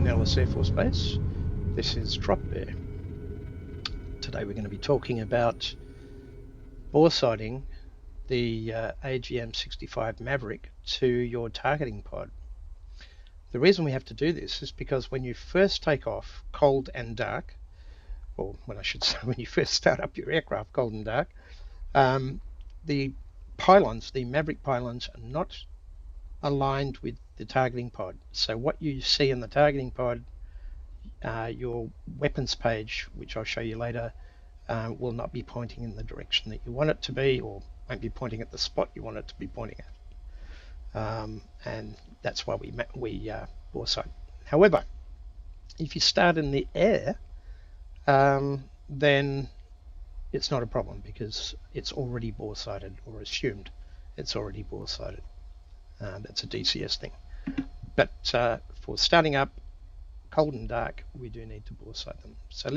Nellis Air Force Base. This is Drop Bear. Today we're going to be talking about boresighting the AGM-65 Maverick to your targeting pod. The reason we have to do this is because when you first take off cold and dark, or when I should say when you first start up your aircraft cold and dark, the pylons, the Maverick pylons, are not aligned with the targeting pod. So what you see in the targeting pod, your weapons page, which I'll show you later, will not be pointing in the direction that you want it to be, or won't be pointing at the spot you want it to be pointing at. And that's why we boresight. However, if you start in the air, then it's not a problem because it's already boresighted, or assumed it's already boresighted. That's a DCS thing. But for starting up cold and dark, we do need to boresight them. So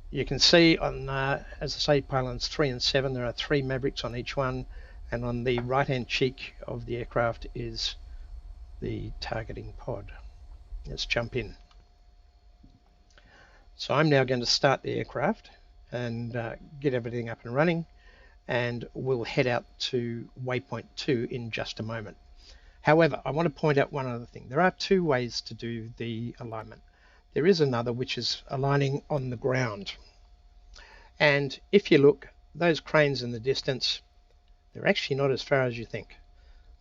you can see on, as I say, pylons 3 and 7, there are 3 Mavericks on each one, and on the right-hand cheek of the aircraft is the targeting pod. Let's jump in. So I'm now going to start the aircraft and get everything up and running, and we'll head out to waypoint 2 in just a moment. However, I want to point out one other thing. There are 2 ways to do the alignment. There is another, which is aligning on the ground. And if you look, those cranes in the distance, they're actually not as far as you think.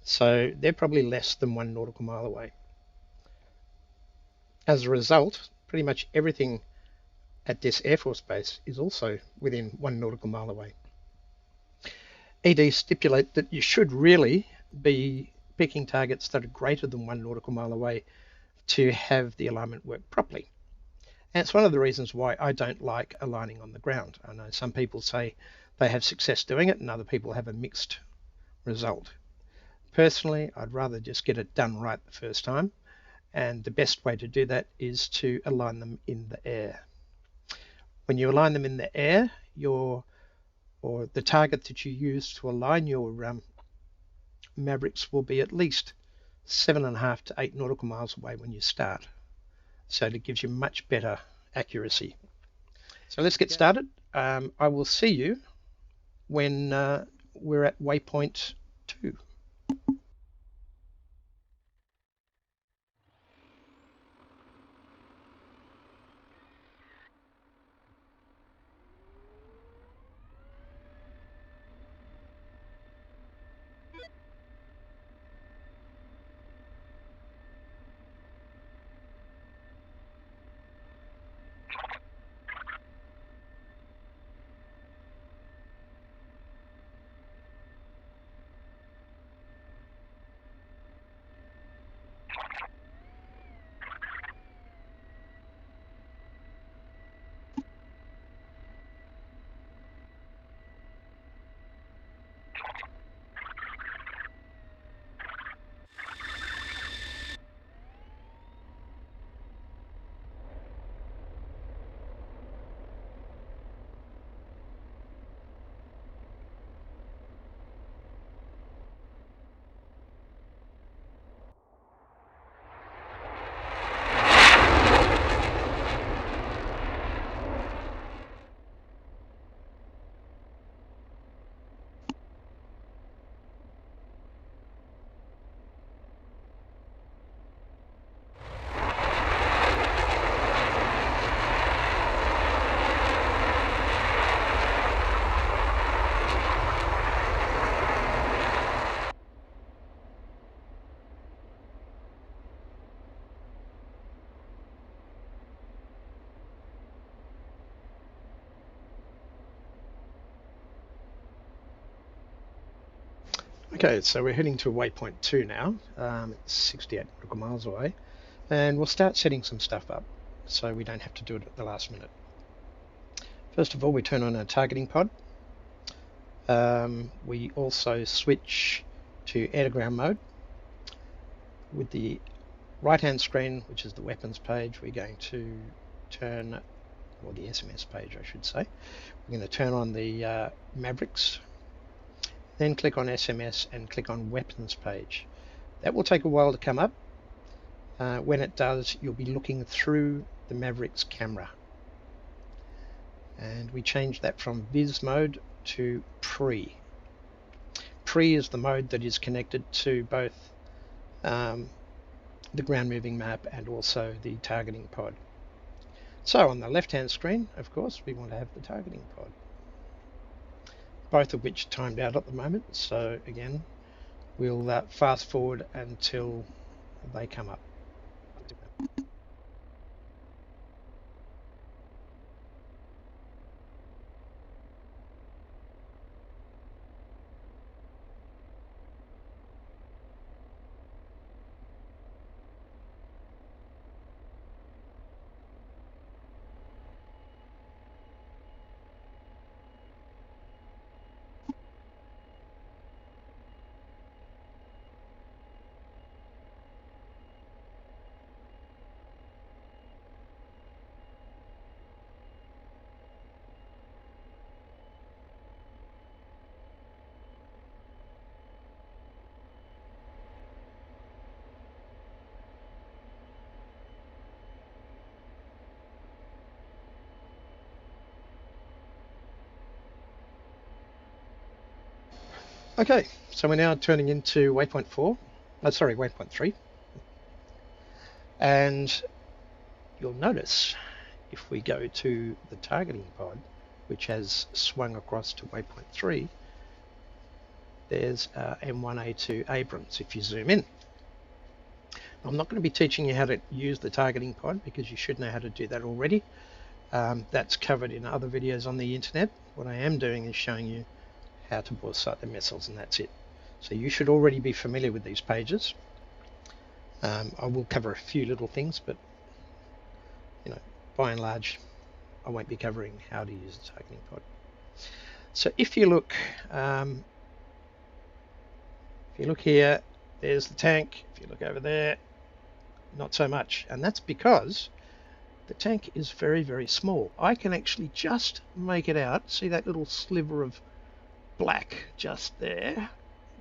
So they're probably less than 1 nautical mile away. As a result, pretty much everything at this Air Force base is also within 1 nautical mile away. ED stipulate that you should really be picking targets that are greater than 1 nautical mile away to have the alignment work properly. And it's one of the reasons why I don't like aligning on the ground. I know some people say they have success doing it and other people have a mixed result. Personally, I'd rather just get it done right the first time, and the best way to do that is to align them in the air. When you align them in the air, or the target that you use to align your Mavericks will be at least 7.5 to 8 nautical miles away when you start. So it gives you much better accuracy. So let's get started. I will see you when we're at waypoint 2. Okay, so we're heading to waypoint 2 now. It's 68 nautical miles away, and we'll start setting some stuff up so we don't have to do it at the last minute. First of all, we turn on our targeting pod. We also switch to air-to-ground mode. With the right-hand screen, which is the weapons page, we're going to turn, or the SMS page I should say, we're going to turn on the Mavericks. Then click on SMS and click on weapons page. That will take a while to come up. When it does, you'll be looking through the Maverick's camera. And we change that from Viz mode to Pre. Pre is the mode that is connected to both the ground moving map and also the targeting pod. So on the left hand screen, of course, we want to have the targeting pod, both of which timed out at the moment. So again, we'll fast forward until they come up. Okay, so we're now turning into waypoint 3. And you'll notice if we go to the targeting pod, which has swung across to waypoint 3, there's M1A2 Abrams if you zoom in. I'm not going to be teaching you how to use the targeting pod because you should know how to do that already. That's covered in other videos on the internet. What I am doing is showing you how to boresight the missiles, and that's it. So you should already be familiar with these pages. I will cover a few little things, but by and large, I won't be covering how to use the targeting pod. So if you look here, there's the tank. If you look over there, not so much, and that's because the tank is very, very small. I can actually just make it out. See that little sliver of black just there?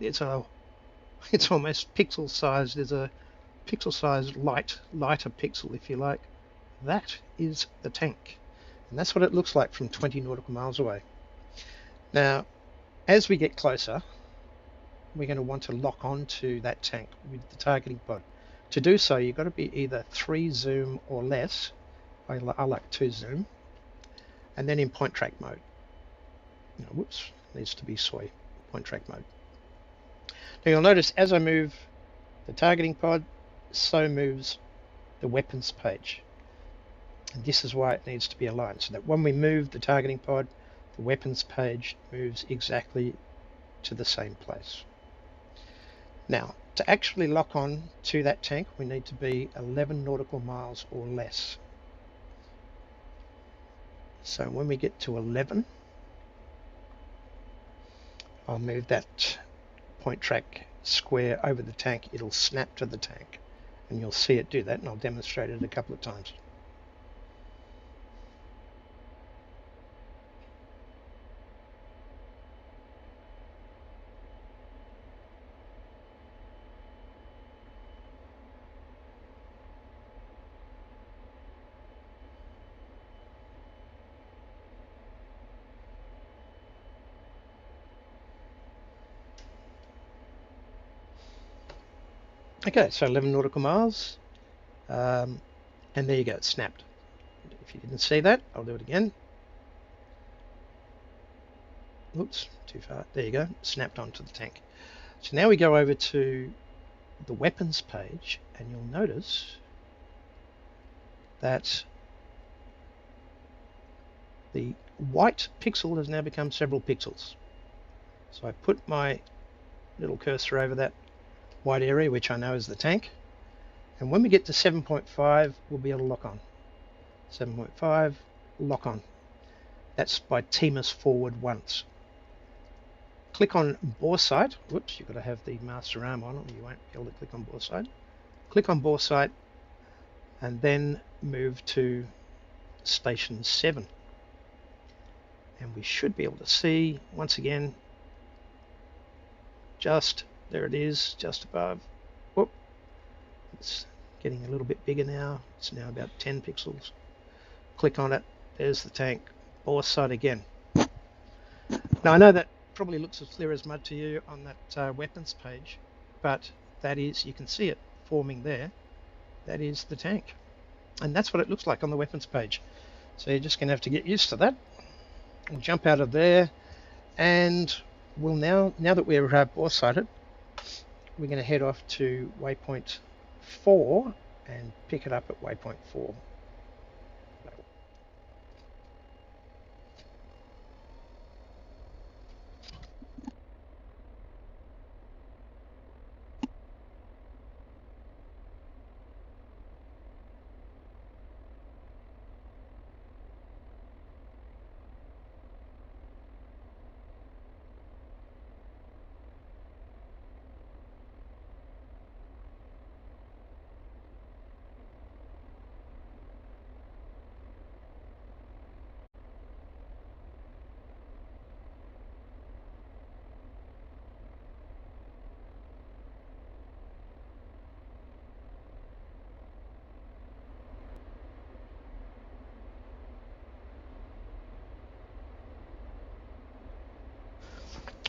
It's almost pixel sized. There's a pixel sized lighter pixel, if you like. That is the tank, and that's what it looks like from 20 nautical miles away. Now, as we get closer, we're going to want to lock onto that tank with the targeting pod. To do so, you've got to be either 3 zoom or less. I like 2 zoom, and then in point track mode. Whoops, needs to be soy point track mode. Now you'll notice as I move the targeting pod, so moves the weapons page. And this is why it needs to be aligned, so that when we move the targeting pod, the weapons page moves exactly to the same place. Now, to actually lock on to that tank, we need to be 11 nautical miles or less. So when we get to 11, I'll move that point track square over the tank. It'll snap to the tank, and you'll see it do that, and I'll demonstrate it a couple of times. Okay, so 11 nautical miles, and there you go, it's snapped. If you didn't see that, I'll do it again. Oops, too far. There you go, snapped onto the tank. So now we go over to the weapons page, and you'll notice that the white pixel has now become several pixels. So I put my little cursor over that white area, which I know is the tank, and when we get to 7.5, we'll be able to lock on. 7.5, lock on. That's by TMUS forward once. Click on Boresight. Whoops, you've got to have the master arm on, or you won't be able to click on Boresight. Click on Boresight, and then move to Station 7. And we should be able to see, once again, just there it is, just above. Whoop. Let's getting a little bit bigger now. It's now about 10 pixels. Click on it. There's the tank. Boresight again. Now I know that probably looks as clear as mud to you on that weapons page, but that is, you can see it forming there. That is the tank. And that's what it looks like on the weapons page. So you're just going to have to get used to that. We'll jump out of there, and we'll now that we're boresighted, we're going to head off to waypoint 4 and pick it up at waypoint 4.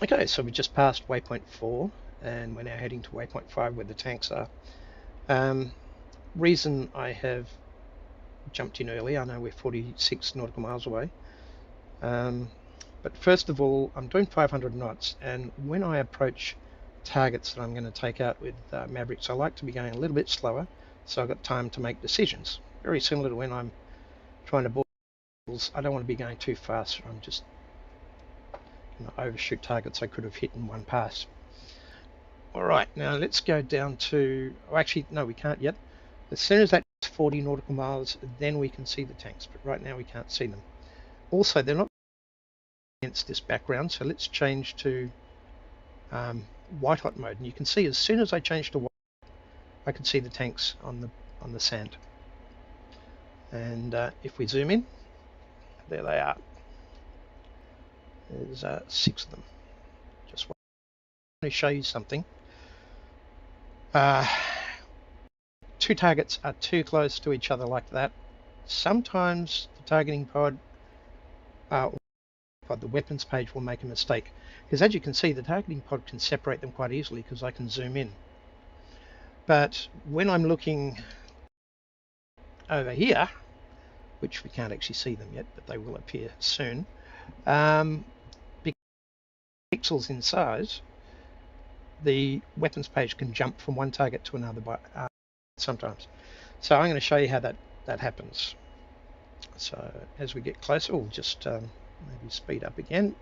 Okay, so we just passed waypoint 4 and we're now heading to waypoint 5 where the tanks are. Reason I have jumped in early, I know we're 46 nautical miles away, but first of all I'm doing 500 knots, and when I approach targets that I'm going to take out with Mavericks, I like to be going a little bit slower so I've got time to make decisions. Very similar to when I'm trying to board, I don't want to be going too fast, I'm just overshoot targets I could have hit in one pass. Alright, now let's go down to, oh actually no, we can't yet. As soon as that's 40 nautical miles, then we can see the tanks, but right now we can't see them. Also, they're not against this background, so let's change to white hot mode, and you can see as soon as I change to white, I can see the tanks on the sand. And if we zoom in, there they are. There's 6 of them. Just want to show you something. 2 targets are too close to each other like that. Sometimes the targeting pod, the weapons page will make a mistake, because as you can see the targeting pod can separate them quite easily because I can zoom in. But when I'm looking over here, which we can't actually see them yet, but they will appear soon, pixels in size, the weapons page can jump from one target to another by sometimes. So I'm going to show you how that happens. So as we get closer, we'll just maybe speed up again.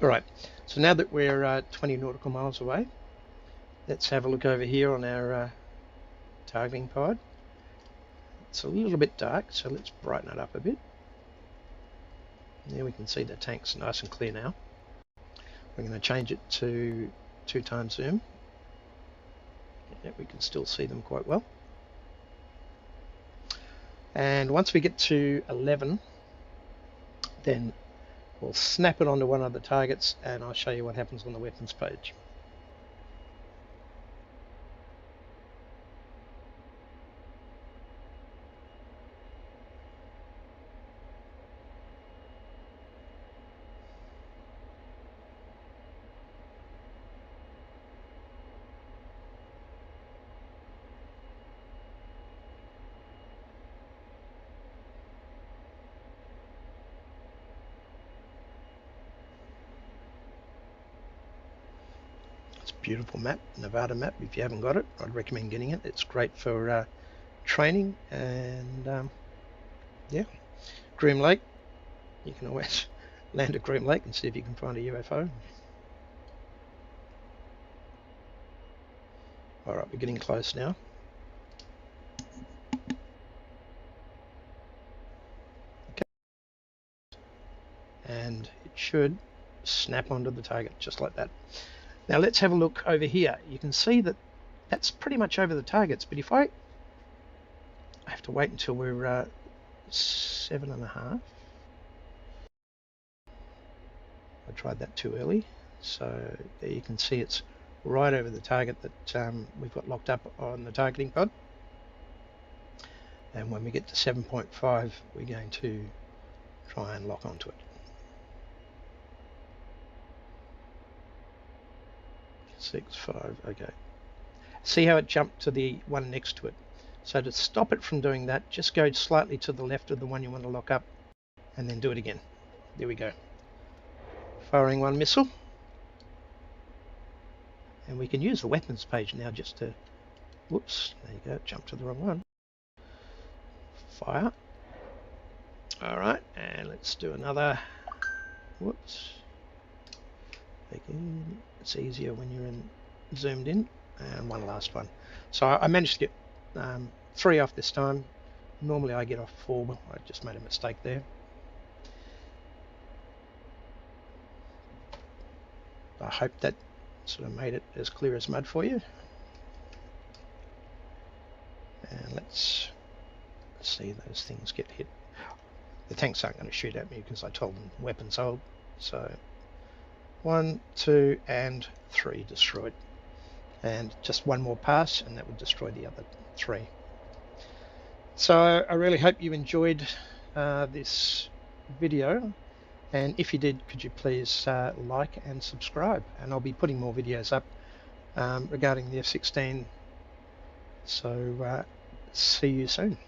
Alright, so now that we're 20 nautical miles away, let's have a look over here on our targeting pod. It's a little bit dark, so let's brighten it up a bit. There we can see the tanks nice and clear now. We're going to change it to 2 times zoom. Yeah, we can still see them quite well. And once we get to 11, then we'll snap it onto one of the targets and I'll show you what happens on the weapons page. Beautiful map, Nevada map. If you haven't got it, I'd recommend getting it. It's great for training, and yeah, Groom Lake. You can always land at Groom Lake and see if you can find a UFO. All right, we're getting close now. Okay. And it should snap onto the target just like that. Now let's have a look over here. You can see that that's pretty much over the targets, but if I have to wait until we're 7.5. I tried that too early. So there you can see it's right over the target that we've got locked up on the targeting pod. And when we get to 7.5, we're going to try and lock onto it. 6.5, okay. See how it jumped to the one next to it. So to stop it from doing that, just go slightly to the left of the one you want to lock up and then do it again. There we go. Firing one missile. And we can use the weapons page now just to, whoops, there you go, jump to the wrong one. Fire. All right, and let's do another, whoops. Again, it's easier when you're zoomed in. And one last one. So I managed to get 3 off this time. Normally I get off 4, but I just made a mistake there. I hope that sort of made it as clear as mud for you. And let's see those things get hit. The tanks aren't going to shoot at me because I told them weapons hold. So 1, 2, and 3 destroyed. And just one more pass and that would destroy the other 3. So I really hope you enjoyed this video, and if you did, could you please like and subscribe, and I'll be putting more videos up regarding the F-16. So see you soon.